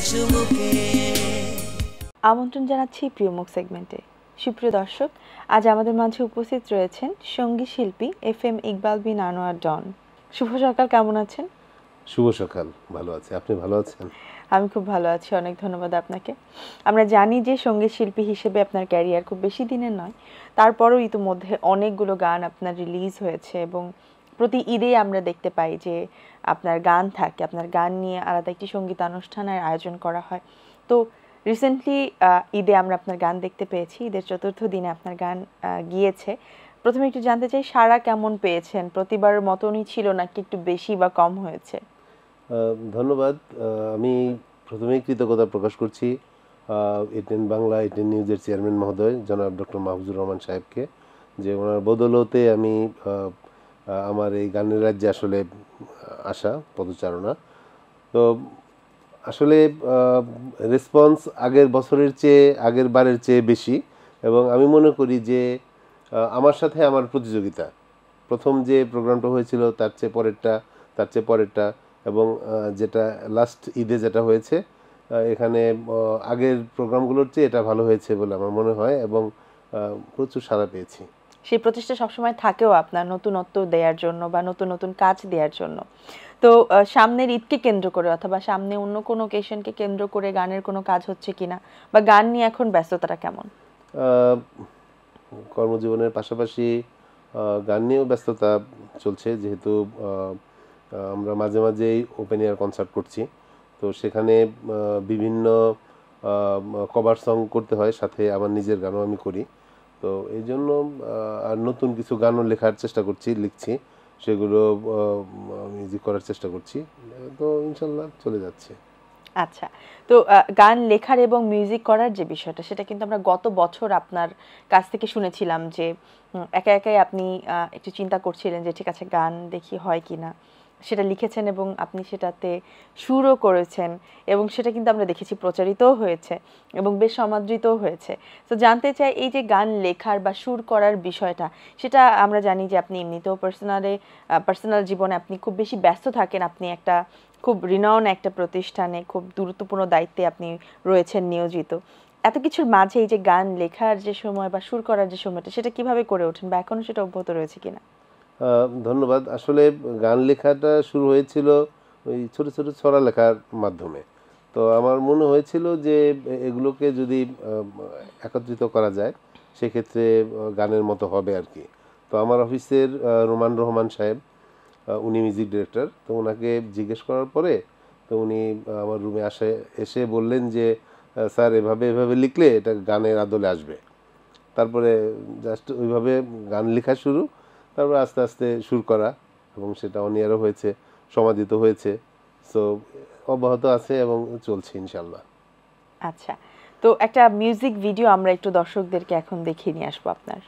চুমুকে। আমন্ত্রণ জানাচ্ছি প্রিয় মুখ সেগমেন্টে। সুপ্রিয় দর্শক, আজ আমাদের মাঝে উপস্থিত রয়েছেন সঙ্গীত শিল্পী FM ইকবাল বিন আনোয়ার ডন। শুভ সকাল, কেমন আছেন? শুভ সকাল, ভালো আছি। আপনি ভালো আছেন? আমি খুব ভালো আছি, অনেক ধন্যবাদ আপনাকে। আমরা জানি যে সঙ্গীত শিল্পী হিসেবে আপনার ক্যারিয়ার খুব বেশি দিনের নয়, তারপরও ইতিমধ্যে অনেকগুলো গান আপনার রিলিজ হয়েছে এবং প্রতি ঈদে আমরা দেখতে পাই যে আপনার গান থাকে, আপনার গান নিয়ে আলাদা একটি সঙ্গীতানুষ্ঠানের আয়োজন করা হয়। তো রিসেন্টলি ঈদে আমরা আপনার গান দেখতে পেয়েছি, ঈদের চতুর্থ দিনে আপনার গান গিয়েছে। প্রথমে একটু জানতে চাই, সাড়া কেমন পেয়েছেন? প্রতিবারের মতনই ছিল নাকি একটু বেশি বা কম হয়েছে? ধন্যবাদ। আমি প্রথমেই কৃতজ্ঞতা প্রকাশ করছি এটিএন বাংলা, এটিএন নিউজের চেয়ারম্যান মহোদয় জনাব ডক্টর মাহফুজুর রহমান সাহেবকে, যে ওনার বদৌলতে আমি আমার এই গানের রাজ্যে আসলে আসা, পদচারণা। তো আসলে রেসপন্স আগের বছরের চেয়ে, আগের বারের চেয়ে বেশি, এবং আমি মনে করি যে আমার সাথে আমার প্রতিযোগিতা, প্রথম যে প্রোগ্রামটা হয়েছিল তার চেয়ে পরেরটা, তার চেয়ে পরেরটা, এবং যেটা লাস্ট ঈদে যেটা হয়েছে, এখানে আগের প্রোগ্রামগুলোর চেয়ে এটা ভালো হয়েছে বলে আমার মনে হয়, এবং প্রচুর সাড়া পেয়েছি। সেই প্রচেষ্টা সবসময় থাকেও আপনার নতুনত্ব দেওয়ার জন্য বা নতুন নতুন কাজ দেওয়ার জন্য। তো সামনের ঈদকে কেন্দ্র করে অথবা সামনে অন্য কোনো অকেশনকে কেন্দ্র করে গানের কোনো কাজ হচ্ছে কিনা, বা গান নিয়ে এখন ব্যস্ততাটা কেমন? কর্মজীবনের পাশাপাশি গান নিয়েও ব্যস্ততা চলছে, যেহেতু আমরা মাঝে মাঝেই ওপেন এয়ার কনসার্ট করছি, তো সেখানে বিভিন্ন কভার সং করতে হয়, সাথে আমার নিজের গানও আমি করি। তো এই জন্য আর নতুন কিছু গানও লেখার চেষ্টা করছি, লিখছি, সেগুলো মিউজিক করার চেষ্টা করছি, তো ইনশাল্লাহ চলে যাচ্ছে। আচ্ছা, তো গান লেখার এবং মিউজিক করার যে বিষয়টা, সেটা কিন্তু আমরা গত বছর আপনার কাছ থেকে শুনেছিলাম যে একা একাই আপনি একটু চিন্তা করছিলেন যে ঠিক আছে গান দেখি হয় কিনা, সেটা লিখেছেন এবং আপনি সেটাতে সুরও করেছেন, এবং সেটা কিন্তু আমরা দেখেছি প্রচারিতও হয়েছে এবং বেশ সমাদৃতও হয়েছে। তো জানতে চাই, এই যে গান লেখার বা সুর করার বিষয়টা, সেটা আমরা জানি যে আপনি এমনিতেও পার্সোনাল জীবনে আপনি খুব বেশি ব্যস্ত থাকেন, আপনি একটা খুব রিনাউন একটা প্রতিষ্ঠানে খুব গুরুত্বপূর্ণ দায়িত্বে আপনি রয়েছেন নিয়োজিত। এত কিছুর মাঝে এই যে গান লেখার যে সময় বা সুর করার যে সময়টা, সেটা কিভাবে করে ওঠেন বা এখনো সেটা অব্যাহত রয়েছে কিনা? ধন্যবাদ। আসলে গান লেখাটা শুরু হয়েছিল ওই ছোট ছোট ছড়া লেখার মাধ্যমে। তো আমার মনে হয়েছিল যে এগুলোকে যদি একত্রিত করা যায়, সেক্ষেত্রে গানের মতো হবে আর কি। তো আমার অফিসের রোমান রহমান সাহেব, উনি মিউজিক ডিরেক্টর, তো ওনাকে জিজ্ঞেস করার পরে তো উনি আমার রুমে এসে বললেন যে স্যার, এভাবে এভাবে লিখলে এটা গানের আদলে আসবে। তারপরে জাস্ট ওইভাবে গান লেখা শুরু, তারপর আস্তে আস্তে সুর করা, এবং সেটা অনিয়ারও হয়েছে, সমাদিত হয়েছে, সো অব্যাহত আছে এবং চলছে ইনশাল্লাহ। আচ্ছা, তো একটা মিউজিক ভিডিও আমরা একটু দর্শকদেরকে এখন দেখিয়ে নিয়ে আসবো আপনার।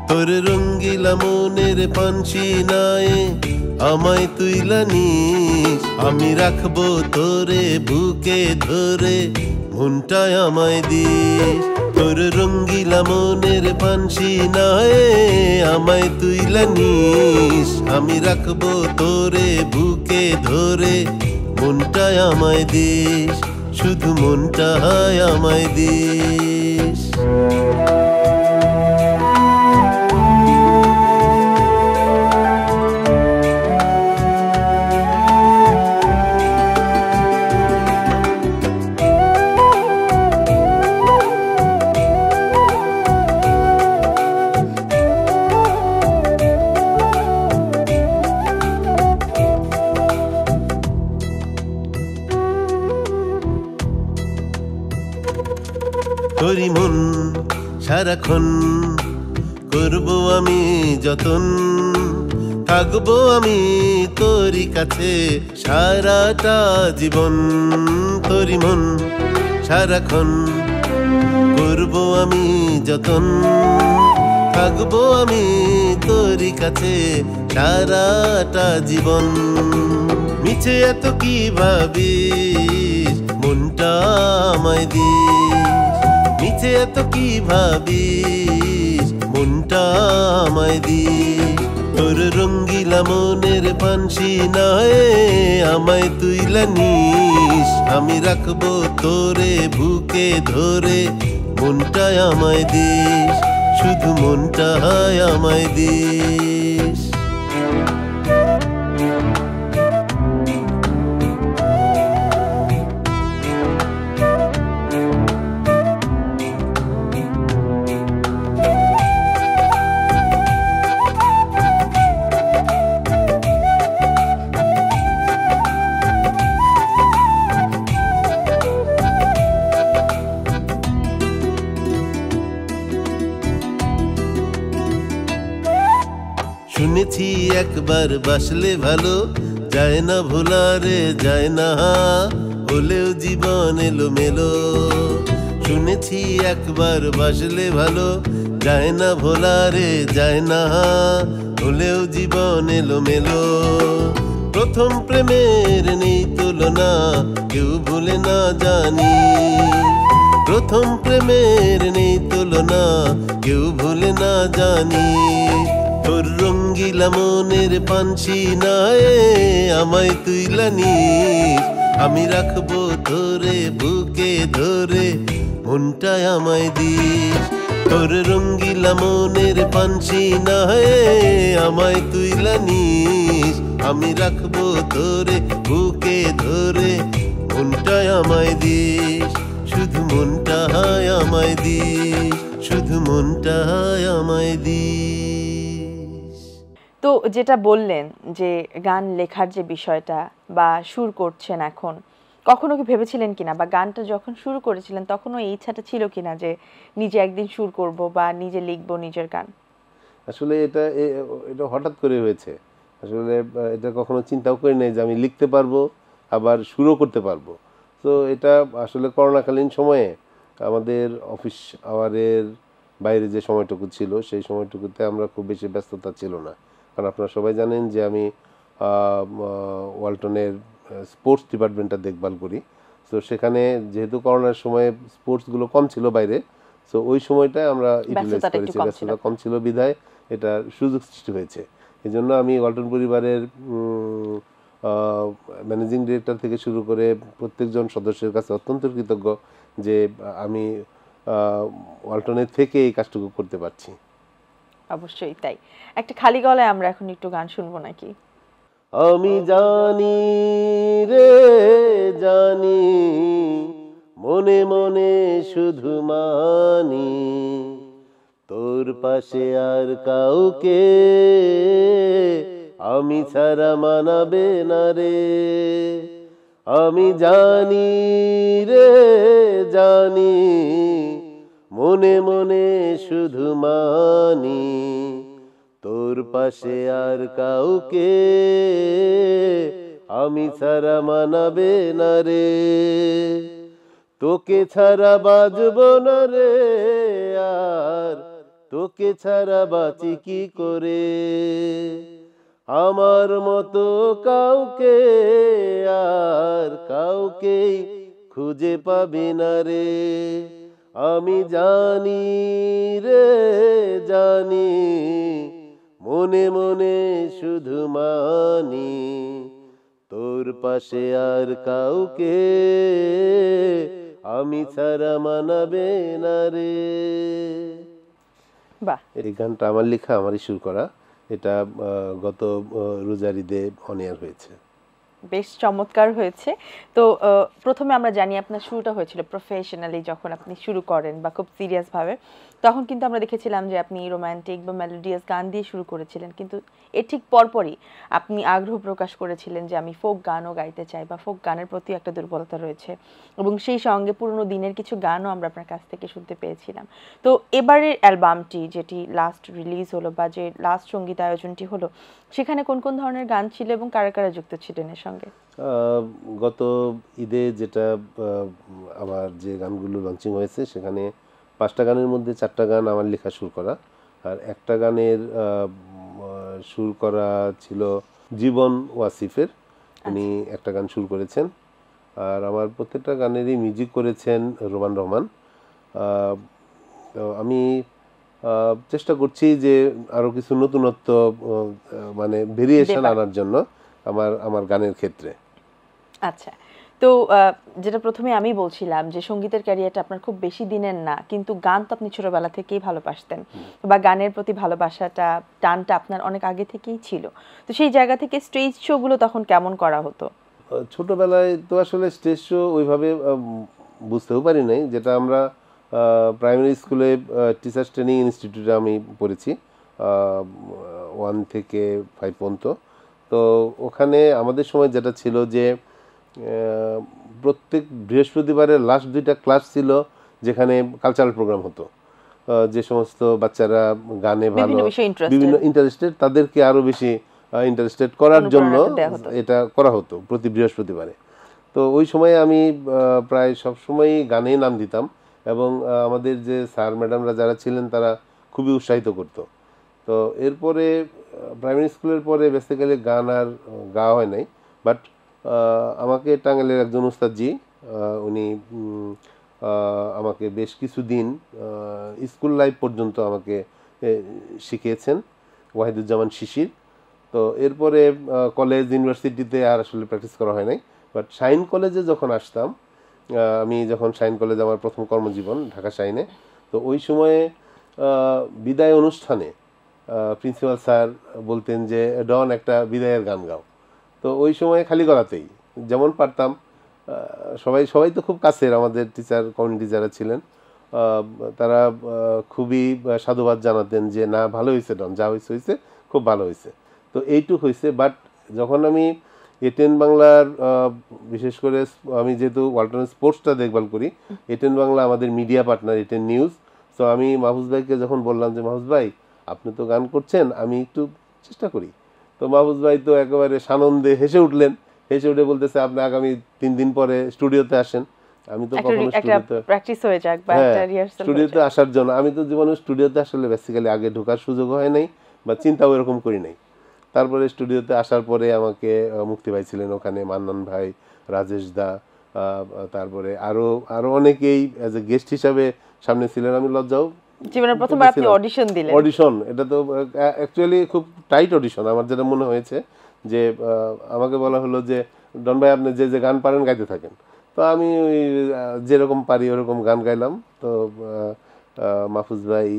তোর রঙ্গিলা মনের পানসি নাই আমায় তুইলা নিস, আমি রাখবো তোরে বুকে ধরে, মনটায় আমায় দিস। তোর রঙ্গিলা মনের পানসি নাই আমায় তুইলা নিস, আমি রাখবো তোরে বুকে ধরে, মনটায় আমায় দিস, শুধু মনটায় আমায় দিস। তোরি মন সারাক্ষণ করবো আমি যতন, থাকবো আমি তোরি কাছে সারাটা জীবন। তোরি মন সারাক্ষণ করবো আমি যতন, থাকবো আমি তোরই কাছে সারাটা জীবন। মিছে এত কি ভাবিস, মনটা আমায় দিস। মিছে এত কি ভাবিস, মনটা আমায় দিস। তোর রঙ্গিলা মনের পানসি নয় আমায় তুইলা নিস। আমি রাখবো তোরে বুকে ধরে, মনটা আমায় দিস, শুধু মনটা আমায় দিস। শুনেছি একবার বাসলে ভালো, যায় না ভোলারে যায় না, হলেও জীবন এলো মেলো। শুনেছি একবার বাসলে ভালো, যায় না ভোলারে যায় না, হলেও জীবন এলো মেলো। প্রথম প্রেমের নেই তুলনা, কেউ ভুলে না জানি। প্রথম প্রেমের নেই তুলনা, কেউ ভুলে না জানি। তোর রঙ্গিলা মনের পানসি নয় আমায় তুইলা নিস। আমি রাখবো তোরে বুকে ধরে, মনটা আমায় দিস। তোর রঙ্গিলা মনের পানসি নয় আমায় তুইলা নিস। আমি রাখবো তোরে বুকে ধরে, মনটা আমায় দিস, শুধু মনটা আমায় দিস, শুধু মনটা আমায় দিস। তো যেটা বললেন যে গান লেখার যে বিষয়টা বা সুর করছেন এখন, কখনো কি ভেবেছিলেন কিনা বা গানটা যখন শুরু করেছিলেন তখনও এই ইচ্ছাটা ছিল কিনা যে নিজে একদিন সুর করব বা নিজে লিখব নিজের গান? আসলে এটা হঠাৎ করে হয়েছে। আসলে এটা কখনো চিন্তাও করি নাই যে আমি লিখতে পারবো আবার শুরু করতে পারবো। তো এটা আসলে করোনাকালীন সময়ে আমাদের অফিস আওয়ারের বাইরে যে সময়টুকু ছিল সেই সময়টুকুতে আমরা খুব বেশি ব্যস্ততা ছিল না। কারণ আপনারা সবাই জানেন যে আমি ওয়ালটনের স্পোর্টস ডিপার্টমেন্টটা দেখভাল করি। তো সেখানে যেহেতু করোনার সময় স্পোর্টসগুলো কম ছিল বাইরে, তো ওই সময়টায় আমরা ইউটিলাইজ করেছি, ব্যস্ততা কম ছিল বিধায় এটা সুযোগ সৃষ্টি হয়েছে। এই জন্য আমি ওয়ালটন পরিবারের ম্যানেজিং ডিরেক্টর থেকে শুরু করে প্রত্যেকজন সদস্যের কাছে অত্যন্ত কৃতজ্ঞ যে আমি ওয়ালটনের থেকে এই কাজটুকু করতে পারছি। অবশ্যই তাই। একটা খালি গলায় আমরা এখন একটু গান শুনবো নাকি? আমি জানি রে জানি, মনে মনে শুধু মানি, তোর পাশে আর কাউকে আমি ছাড়া মানাবে না রে। আমি জানি রে জানি, মনে মনে শুধু মানি, তোর পাশে আর কাউকে আমি ছাড়া মানাবে না রে। তোকে ছাড়া বাজব না রে আর, তোকে ছাড়া বাঁচি কি করে। আমার মতো কাউকে আর কাউকেই খুঁজে পাবি না রে। আমি জানি রে জানি, মনে মনে শুধু মানি, তোর পাশে আর কাউকে আমি ছাড়া মানাবে না রে। বাহ, এই গানটা আমার লেখা, আমারই সুর করা। এটা গত রোজার ঈদে অন এয়ার হয়েছে। বেশ চমৎকার হয়েছে। তো প্রথমে আমরা জানি আপনার শুরুটা হয়েছিল প্রফেশনালি, যখন আপনি শুরু করেন বা খুব সিরিয়াস ভাবে, তখন কিন্তু আমরা দেখেছিলাম যে আপনি রোমান্টিক বা মেলোডিয়াস গান দিয়ে শুরু করেছিলেন, কিন্তু এর ঠিক পরপরই আপনি আগ্রহ প্রকাশ করেছিলেন যে আমি ফোক গানও গাইতে চাই বা ফোক গানের প্রতি একটা দুর্বলতা রয়েছে, এবং সেই সঙ্গে পুরনো দিনের কিছু গানও আমরা আপনার কাছ থেকে শুনতে পেয়েছিলাম। তো এবারের অ্যালবামটি যেটি লাস্ট রিলিজ হলো বা যে লাস্ট সঙ্গীত আয়োজনটি হলো, সেখানে কোন কোন ধরনের গান ছিল এবং কারা কারা যুক্ত ছিলেন এর সঙ্গে? গত ঈদে যেটা আমার যে গানগুলো লঞ্চিং হয়েছে সেখানে 5টা গানের মধ্যে 4টা গান আমার লেখা সুর করা, আর একটা গানের সুর করা ছিল জীবন ওয়াসিফের, উনি একটা গান সুর করেছেন। আর আমার প্রত্যেকটা গানেরই মিউজিক করেছেন রোমান রহমান। তো আমি চেষ্টা করছি যে আরও কিছু নতুনত্ব মানে ভেরিয়েশন আনার জন্য আমার গানের ক্ষেত্রে। আচ্ছা, তো যেটা প্রথমে আমি বলছিলাম যে সঙ্গীতের ক্যারিয়ারটা আপনার খুব বেশি দিনের না, কিন্তু গান তো আপনি ছোটবেলা থেকেই ভালোবাসতেন, বা গানের প্রতি ভালোবাসাটা টানটা আপনার অনেক আগে থেকেই ছিল। তো সেই জায়গা থেকে স্টেজ শো গুলো তখন কেমন করা হতো? ছোটবেলায় তো আসলে স্টেজ শো ওইভাবে বুঝতেও পারি নাই, যেটা আমরা প্রাইমারি স্কুলে টিচার্স ট্রেনিং ইনস্টিটিউটে আমি পড়েছি 1 থেকে 5 পর্যন্ত। তো ওখানে আমাদের সময় যেটা ছিল যে প্রত্যেক বৃহস্পতিবারের লাস্ট 2টা ক্লাস ছিল যেখানে কালচারাল প্রোগ্রাম হতো। যে সমস্ত বাচ্চারা গানে ভালো, বিভিন্ন ইন্টারেস্টেড, তাদেরকে আরও বেশি ইন্টারেস্টেড করার জন্য এটা করা হতো প্রতি বৃহস্পতিবারে। তো ওই সময়ে আমি প্রায় সব সময়ই গানেই নাম দিতাম, এবং আমাদের যে স্যার ম্যাডামরা যারা ছিলেন তারা খুবই উৎসাহিত করতো। তো এরপরে প্রাইমারি স্কুলের পরে বেসিক্যালি গান আর গাওয়া হয় নাই, বাট আমাকে টাঙ্গাইলের একজন উস্তাদজি উনি আমাকে বেশ কিছুদিন স্কুল লাইফ পর্যন্ত আমাকে শিখিয়েছেন, ওয়াহিদুজ্জামান শিশির। তো এরপরে কলেজ ইউনিভার্সিটিতে আর আসলে প্র্যাকটিস করা হয় নাই, বাট শাইন কলেজে যখন আসতাম, আমি যখন শাইন কলেজ আমার প্রথম কর্মজীবন ঢাকা শাইনে, তো ওই সময়ে বিদায় অনুষ্ঠানে প্রিন্সিপাল স্যার বলতেন যে ডন একটা বিদায়ের গান গাও। তো ওই সময়ে খালি গলাতেই যেমন পারতাম, সবাই তো খুব কাছের, আমাদের টিচার কমিউনিটি যারা ছিলেন তারা খুবই সাধুবাদ জানাতেন যে না, ভালো হয়েছে ডন, যা হয়েছে হয়েছে, খুব ভালো হয়েছে। তো এইটুক হয়েছে। বাট যখন আমি এটেন বাংলার বিশেষ করে আমি যেহেতু ওয়ালটন স্পোর্টসটা দেখভাল করি, এটেন বাংলা আমাদের মিডিয়া পার্টনার, এটেন নিউজ। তো আমি মাহফুজ ভাইকে যখন বললাম যে মাহফুজ ভাই আপনি তো গান করছেন, আমি একটু চেষ্টা করি, তো মাহফুজ ভাই তো একেবারে সানন্দে হেসে উঠলেন। হেসে উঠে বলতেছে আপনি আগামী 3 দিন পরে স্টুডিওতে আসেন। আমি তো কখনো স্টুডিওতে আসার জন্য, আমি তো জীবনে স্টুডিওতে আসলে বেসিক্যালি আগে ঢোকার সুযোগ হয় নাই বা চিন্তাও এরকম করি নাই। তারপরে স্টুডিওতে আসার পরে আমাকে মুক্তি ভাই ছিলেন ওখানে, মান্নান ভাই, রাজেশ দা, তারপরে আরো অনেকেই অ্যাজ এ গেস্ট হিসাবে সামনে ছিলেন। আমি লজ্জাও, জীবনের প্রথমবার আপনি অডিশন দিলেন। অডিশন, এটা তো অ্যাকচুয়ালি খুব টাইট অডিশন আমার যেটা মনে হয়েছে, যে আমাকে বলা হলো যে ডন ভাই আপনি যে যে গান পারেন গাইতে থাকেন। তো আমি ওই যেরকম পারি ওরকম গান গাইলাম। তো মাহফুজ ভাই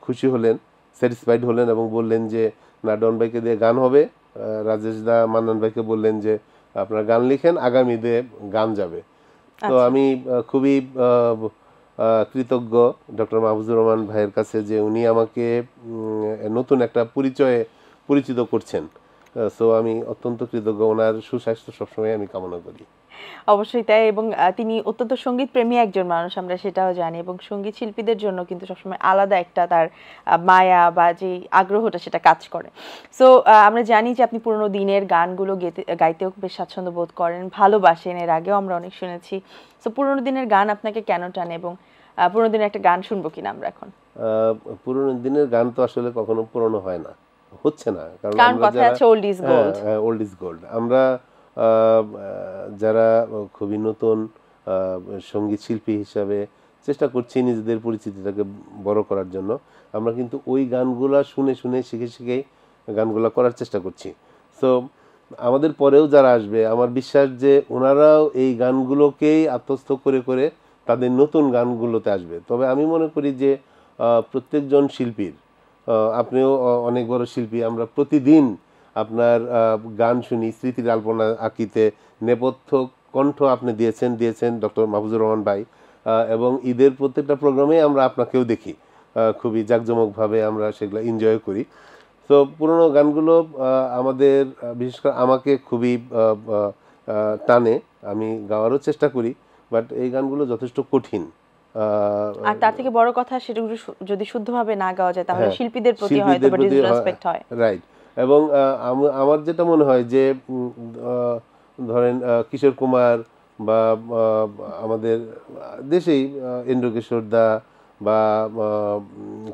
খুশি হলেন, স্যাটিসফাইড হলেন এবং বললেন যে না, ডন ভাইকে দিয়ে গান হবে। রাজেশ দা, মান্নান ভাইকে বললেন যে আপনারা গান লিখেন, আগামীতে গান যাবে। তো আমি খুবই কৃতজ্ঞ ডক্টর মাহফুজুর রহমান ভাইয়ের কাছে যে উনি আমাকে নতুন একটা পরিচিত করছেন। সো আমি অত্যন্ত কৃতজ্ঞ, ওনার সুস্বাস্থ্য সবসময় আমি কামনা করি। অবশ্যই তাই, এবং তিনি অত্যন্ত সঙ্গীত প্রেমী একজন মানুষ, আমরা সেটাও জানি, এবং সঙ্গীত শিল্পীদের জন্য কিন্তু সবসময় আলাদা একটা তার মায়া বা যে আগ্রহটা সেটা কাজ করে। সো আমরা জানি যে আপনি পুরোনো দিনের গানগুলো গাইতেও বেশ স্বাচ্ছন্দ্য বোধ করেন, ভালোবাসেন, এর আগেও আমরা অনেক শুনেছি। সো পুরোনো দিনের গান আপনাকে কেন টানে, এবং পুরোনো দিনের একটা গান শুনবো কিনা আমরা এখন? পুরোনো দিনের গান তো আসলে কখনো পুরনো হয় না, হচ্ছে না, কারণ কথা আছে old is gold. Old is gold. আমরা যারা খুবই নতুন সঙ্গীত শিল্পী হিসাবে চেষ্টা করছি নিজেদের পরিচিতিটাকে বড় করার জন্য, আমরা কিন্তু ওই গানগুলা শুনে শুনে শিখে শিখেই গানগুলা করার চেষ্টা করছি। সো আমাদের পরেও যারা আসবে, আমার বিশ্বাস যে ওনারাও এই গানগুলোকেই আত্মস্থ করে করে তাদের নতুন গানগুলোতে আসবে। তবে আমি মনে করি যে প্রত্যেকজন শিল্পীর, আপনিও অনেক বড় শিল্পী, আমরা প্রতিদিন আপনার গান শুনি, স্মৃতির আলপনা আঁকিতে নেপথ্য কণ্ঠ আপনি দিয়েছেন ডক্টর মাহফুজুর রহমান ভাই, এবং ঈদের প্রত্যেকটা প্রোগ্রামে আমরা আপনাকেও দেখি, খুবই জাঁকজমকভাবে আমরা সেগুলো এনজয় করি। তো পুরোনো গানগুলো আমাদের, বিশেষ করে আমাকে খুবই টানে, আমি গাওয়ারও চেষ্টা করি, বাট এই গানগুলো যথেষ্ট কঠিন। আর তার থেকে বড় কথা, সেটা যদি শুদ্ধভাবে না গাওয়া যায় তাহলে শিল্পীদের প্রতি হয়তো ডিসরেসপেক্ট হয়। রাইট। এবং আমার যেটা মনে হয় যে ধরেন কিশোর কুমার বা আমাদের দেশেই ইন্দ্রকিশোর দা বা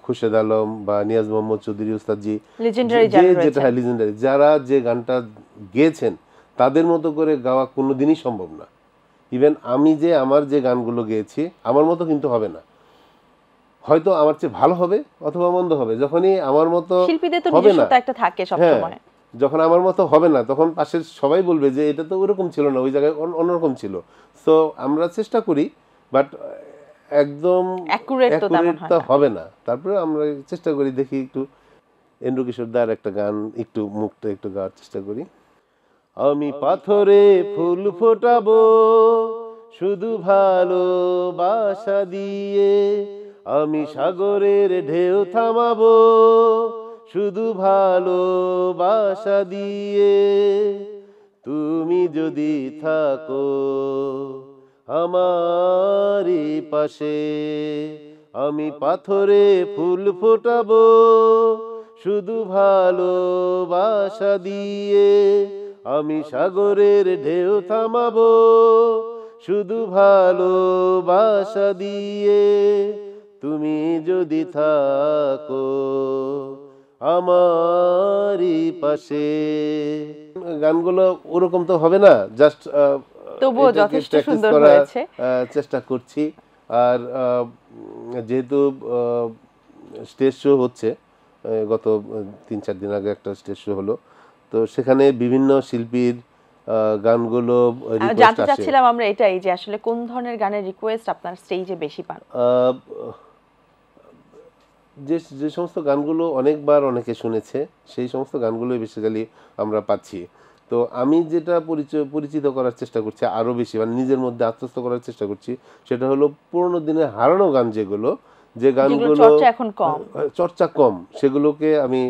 খুরশেদ আলম বা নিয়াজ মোহাম্মদ চৌধুরী উস্তাদজি, Legendary যে যারা যেটা রয়েছেন। লিজেন্ডারি, যারা যে গানটা গেয়েছেন তাদের মতো করে গাওয়া কোনোদিনই সম্ভব না। ইভেন আমি যে আমার যে গানগুলো গেয়েছি আমার মতো কিন্তু হবে না, হয়তো আমার চেয়ে ভালো হবে অথবা মন্দ হবে। যখনই আমার মতো শিল্পীদের তো হবে না, নিজস্বতা একটা থাকে সব হ্যাঁ, সময়। যখন আমার মতো হবে না তখন পাশের সবাই বলবে যে এটা তো ওরকম ছিল না, ওই জায়গায় অন্যরকম ছিল। সো আমরা চেষ্টা করি, বাট একদম অ্যাকুরেট তো তেমন অ্যাকুরেট হয় তো না। হবে না। তারপরে আমরা চেষ্টা করি, দেখি একটু এন্ড্রু কিশোর দার একটা গান একটু মুখটা একটু গাওয়ার চেষ্টা করি। আমি পাথরে ফুল ফোটাবো শুধু ভালোবাসা দিয়ে, আমি সাগরের ঢেউ থামাবো শুধু ভালোবাসা দিয়ে, তুমি যদি থাকো আমারই পাশে, আমি পাথরে ফুল ফোটাবো শুধু ভালোবাসা দিয়ে, আমি সাগরের ঢেউ থামাবো শুধু ভালোবাসা দিয়ে, তুমি যদি থাকো আমারই পাশে। গানগুলো ওরকম তো হবে না, জাস্ট তবুও এটাকে যথেষ্ট প্র্যাকটিস সুন্দর করার হয়েছে। চেষ্টা করছি। আর যেহেতু স্টেজ শো হচ্ছে, গত 3-4 দিন আগে একটা স্টেজ শো হলো, তো সেখানে বিভিন্ন শিল্পীর গানগুলো রিকোয়েস্ট জানতে আসে। চাচ্ছিলাম আমরা এটাই যে আসলে কোন ধরনের গানের রিকোয়েস্ট আপনার স্টেজে বেশি পান? আহ, যে যে সমস্ত গানগুলো অনেকবার অনেকে শুনেছে সেই সমস্ত গানগুলোই বেসিক্যালি আমরা পাচ্ছি। তো আমি যেটা পরিচিত করার চেষ্টা করছি আরও বেশি, মানে নিজের মধ্যে আত্মস্থ করার চেষ্টা করছি, সেটা হলো পুরোনো দিনের হারানো গান যেগুলো, যে যেগুলো গানগুলো চর্চা এখন কম। চর্চা কম, সেগুলোকে আমি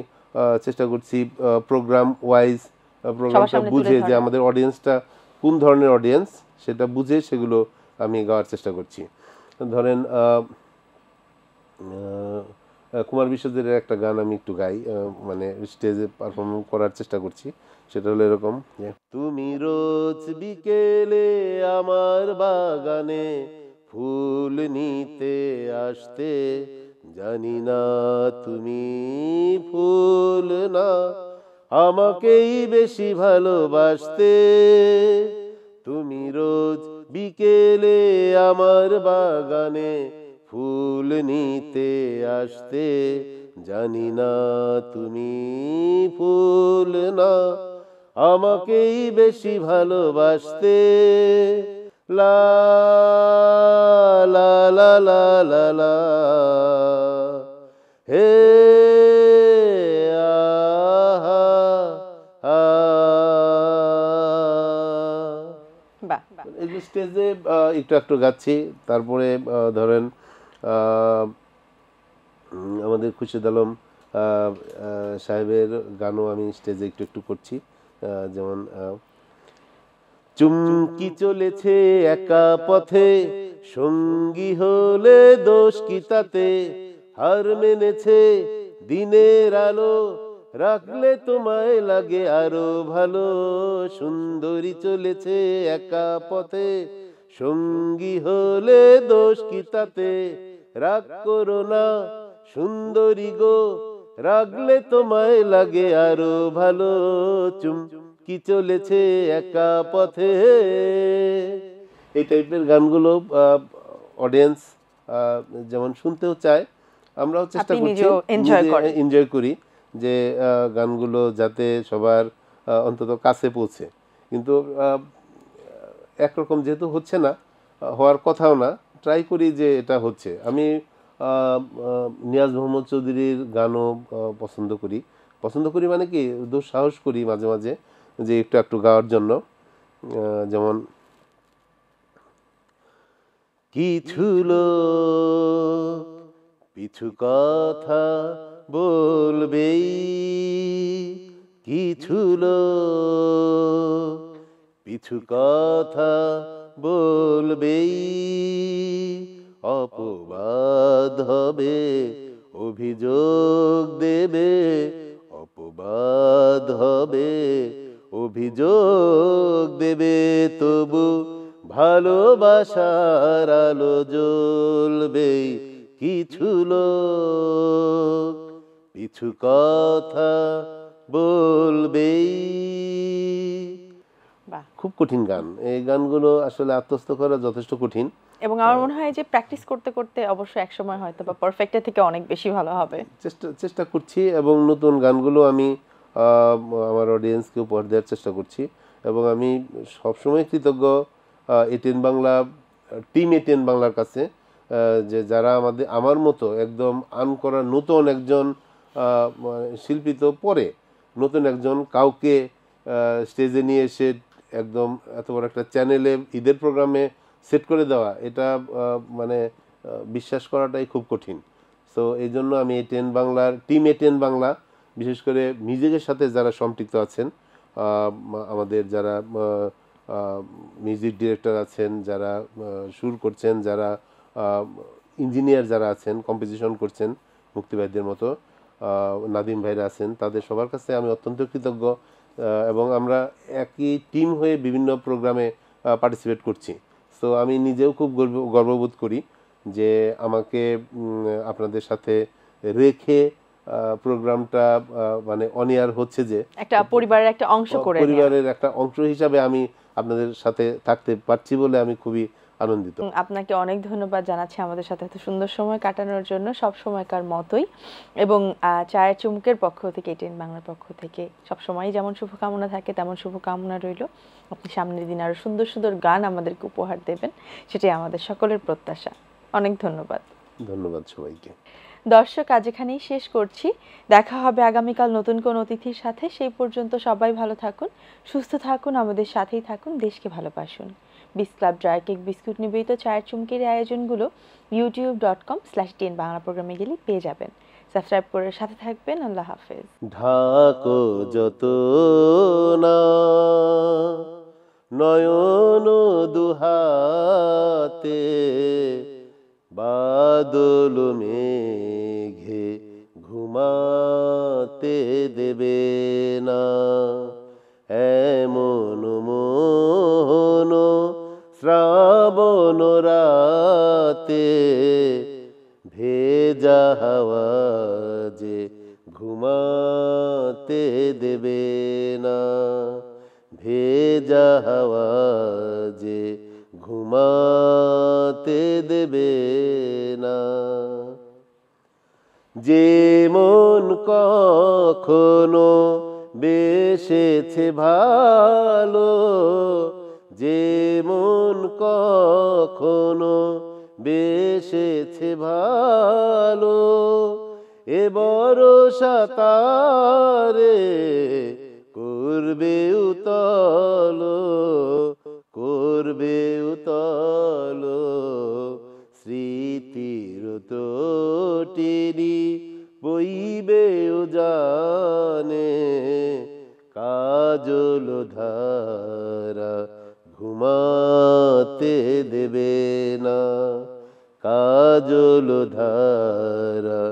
চেষ্টা করছি প্রোগ্রাম ওয়াইজ, সবার প্রোগ্রামটা সামনে তুলে বুঝে যে ধরার। আমাদের অডিয়েন্সটা কোন ধরনের অডিয়েন্স সেটা বুঝে সেগুলো আমি গাওয়ার চেষ্টা করছি। ধরেন কুমার বিশ্বজিতের একটা গান আমি একটু গাই, মানে স্টেজে পারফর্ম করার চেষ্টা করছি। সেটা হলো এরকম যে, তুমি রোজ বিকেলে আমার বাগানে ফুল নিতে আসতে, জানি না তুমি ফুল না আমাকেই বেশি ভালোবাসতে, তুমি রোজ বিকেলে আমার বাগানে ফুল নিতে আসতে, জানি না তুমি ফুল না আমাকেই বেশি ভালোবাসতে, লা লা লা লা লা লা হে আহা আ। বাহ। এই যে স্টেজে একটু একটু গাচ্ছি। তারপরে ধরেন আমাদের খুরশেদ আলম সাহেবের গানও আমি স্টেজে একটু একটু করছি। যেমন চুমকি চলেছে একা পথে, সঙ্গী হলে দোষ কি তাতে, হার মেনেছে দিনের আলো, রাখলে তোমায় লাগে আরো ভালো, সুন্দরী চলেছে একা পথে, সঙ্গী হলে দোষ কি তাতে, রাগ করো না সুন্দরী গো, রাখলে তোমায় লাগে আরো ভালো, চুমকি চলেছে একা পথে। এই টাইপের গানগুলো অডিয়েন্স যেমন শুনতেও চায়, আমরাও চেষ্টা আপনি করছি নিজেও এনজয় করেন। এনজয় করি যে গানগুলো যাতে সবার অন্তত কাছে পৌঁছে। কিন্তু একরকম যেহেতু হচ্ছে না, হওয়ার কথাও না, ট্রাই করি যে এটা হচ্ছে। আমি নিয়াজ মোহাম্মদ চৌধুরীর গানও পছন্দ করি মানে কি দুঃসাহস করি মাঝে মাঝে যে একটু একটু গাওয়ার জন্য। যেমন কিছু লোক পিছু কথা বলবেই, কিছু লোক পিছু কথা বলবেই, অপবাদ হবে অভিযোগ দেবে, অপবাদ হবে অভিযোগ দেবে, তবু ভালোবাসার আলো জ্বলবে, কিছু একটু কথা বলবেই। বাহ। খুব কঠিন গান, এই গানগুলো আসলে আত্মস্থ করা যথেষ্ট কঠিন। এবং আমার মনে হয় যে প্র্যাকটিস করতে করতে অবশ্যই একসময় হয়তো বা পারফেক্টের থেকে অনেক বেশি ভালো হবে। চেষ্টা করছি এবং নতুন গানগুলো আমি আমার অডিয়েন্সকে উপহার দেওয়ার চেষ্টা করছি। এবং আমি সবসময় কৃতজ্ঞ এটিএন বাংলা টিম, এটিএন বাংলার কাছে, যে যারা আমার মতো একদম করা নতুন একজন শিল্পী, তো পরে নতুন একজন কাউকে স্টেজে নিয়ে এসে একদম এত বড় একটা চ্যানেলে ঈদের প্রোগ্রামে সেট করে দেওয়া, এটা মানে বিশ্বাস করাটাই খুব কঠিন। সো এই জন্য আমি এটিএন বাংলার টিম, এটিএন বাংলা, বিশেষ করে মিউজিকের সাথে যারা সম্পৃক্ত আছেন, আমাদের যারা মিউজিক ডিরেক্টর আছেন, যারা সুর করছেন, যারা ইঞ্জিনিয়ার যারা আছেন, কম্পোজিশন করছেন, মুক্তি ভাইদের মতো নাদিম ভাইরা আছেন, তাদের সবার কাছে আমি অত্যন্ত কৃতজ্ঞ। এবং আমরা একই টিম হয়ে বিভিন্ন প্রোগ্রামে পার্টিসিপেট করছি। সো আমি নিজেও খুব গর্ববোধ করি যে আমাকে আপনাদের সাথে রেখে প্রোগ্রামটা মানে অন এয়ার হচ্ছে, যে একটা পরিবারের একটা অংশ করে পরিবারের একটা অংশ হিসাবে আমি আপনাদের সাথে থাকতে পারছি বলে আমি খুবই আনন্দিত। আপনাকে অনেক ধন্যবাদ জানাচ্ছি আমাদের সাথে এত সুন্দর সময় কাটানোর জন্য, সব সময়কার মতোই। এবং চায়ের চুমুকের পক্ষ থেকে, এটিএন বাংলার পক্ষ থেকে সবসময় যেমন শুভকামনা থাকে তেমন শুভকামনা রইল। আপনি সামনের দিন আরো সুন্দর সুন্দর গান আমাদেরকে উপহার দেবেন, সেটাই আমাদের সকলের প্রত্যাশা। অনেক ধন্যবাদ। ধন্যবাদ সবাইকে। দর্শক, আজ এখানেই শেষ করছি। দেখা হবে আগামীকাল নতুন কোন অতিথির সাথে। সেই পর্যন্ত সবাই ভালো থাকুন, সুস্থ থাকুন, আমাদের সাথেই থাকুন, দেশকে ভালোবাসুন। বিস ক্লাব ড্রাই কেক বিস্কুট নিবেদিত চায়ের চুমকির আয়োজনগুলো youtube.com/TN বাংলা প্রোগ্রামে গেলে পেয়ে যাবেন। সাবস্ক্রাইব করে সাথে থাকবেন। আল্লাহ হাফেজ। ঢাকো যত না নয়ন দুহাতে, বাদল মেঘে ঘুমাতে দেবে না, এমন মোহন শ্রাবণ রাতে, ভেজা হাওয়া যে ঘুমাতে দেবে না, ভেজা হাওয়া যে ঘুমাতে দেবে না। যে মন কখনো বেসেছে ভালো, যে মন কখনো বেসেছে ভালো, এ ভরসা তারে করবে উতল, করবে উতল, স্মৃতির তটিনী বইবে জানে, কাজল ধারা ঘুমাতে দেবে না, কাজল ধারা